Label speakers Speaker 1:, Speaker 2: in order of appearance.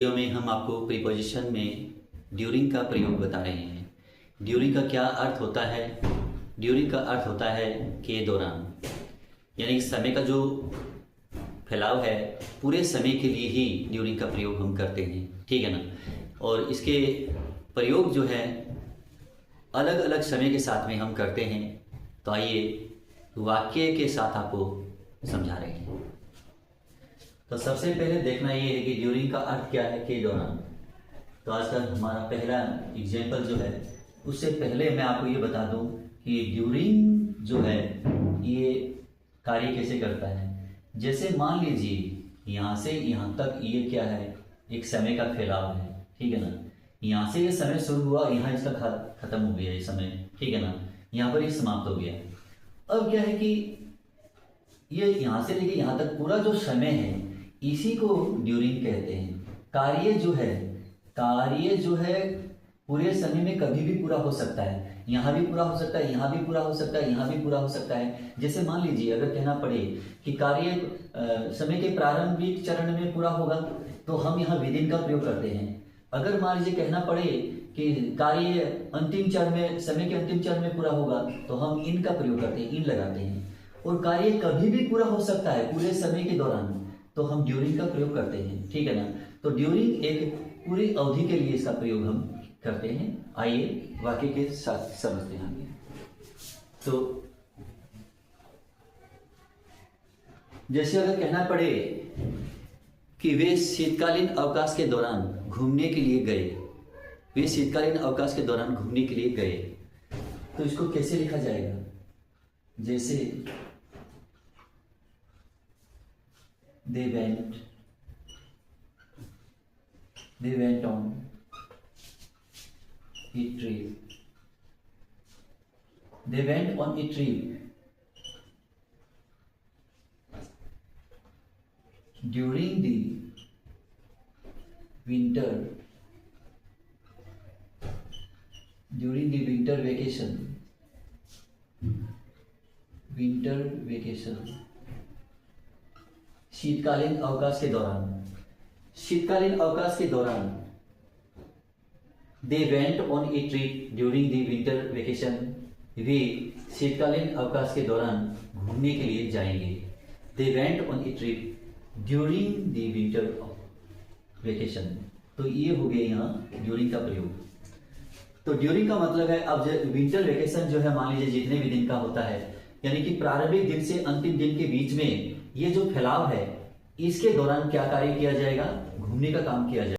Speaker 1: Video में हम आपको प्रीपोजिशन में ड्यूरिंग का प्रयोग बता रहे हैं। ड्यूरिंग का क्या अर्थ होता है? ड्यूरिंग का अर्थ होता है के दौरान, यानी समय का जो फैलाव है पूरे समय के लिए ही ड्यूरिंग का प्रयोग हम करते हैं, ठीक है ना। और इसके प्रयोग जो है अलग अलग समय के साथ में हम करते हैं। तो आइए वाक्य के साथ आपको समझा रहे हैं। तो सबसे पहले देखना ये है कि ड्यूरिंग का अर्थ क्या है, के दौरान। तो आज का हमारा पहला एग्जाम्पल जो है, उससे पहले मैं आपको ये बता दूं कि ड्यूरिंग जो है ये कार्य कैसे करता है। जैसे मान लीजिए यहाँ से यहाँ तक ये क्या है, एक समय का फैलाव है, ठीक है ना। यहाँ से ये समय शुरू हुआ, यहाँ इसका खत्म हो गया ये समय, ठीक है ना। यहाँ पर ये समाप्त हो गया। अब क्या है कि ये यहाँ से लेके यहाँ तक पूरा जो समय है इसी को ड्यूरिंग कहते हैं। कार्य जो है पूरे समय में कभी भी पूरा हो सकता है। यहाँ भी पूरा हो सकता है, यहाँ भी पूरा हो सकता है, यहाँ भी पूरा हो सकता है। जैसे मान लीजिए अगर कहना पड़े कि कार्य समय के प्रारंभिक चरण में पूरा होगा तो हम यहाँ विदिन का प्रयोग करते हैं। अगर मान लीजिए कहना पड़े कि कार्य अंतिम चरण में, समय के अंतिम चरण में पूरा होगा तो हम इन का प्रयोग करते हैं, इन लगाते हैं। और कार्य कभी भी पूरा हो सकता है पूरे समय के दौरान, तो हम ड्यूरिंग का प्रयोग करते हैं, ठीक है ना। तो ड्यूरिंग एक पूरी अवधि के लिए इसका प्रयोग हम करते हैं। आइए वाक्य के साथ समझते हैं। तो जैसे अगर कहना पड़े कि वे शीतकालीन अवकाश के दौरान घूमने के लिए गए, वे शीतकालीन अवकाश के दौरान घूमने के लिए गए, तो इसको कैसे लिखा जाएगा? जैसे they went on a trip. They went on a trip during the winter vacation. शीतकालीन अवकाश के दौरान they went on a trip during the winter vacation. वे शीतकालीन अवकाश के दौरान घूमने के लिए जाएंगे। They went on a trip during the winter vacation. तो ये हो गया यहाँ ड्यूरिंग का प्रयोग। तो ड्यूरिंग का मतलब है, अब विंटर वेकेशन जो है मान लीजिए जितने भी दिन का होता है, यानी कि प्रारंभिक दिन से अंतिम दिन के बीच में ये जो फैलाव है इसके दौरान क्या कार्य किया जाएगा? घूमने का काम किया जाएगा।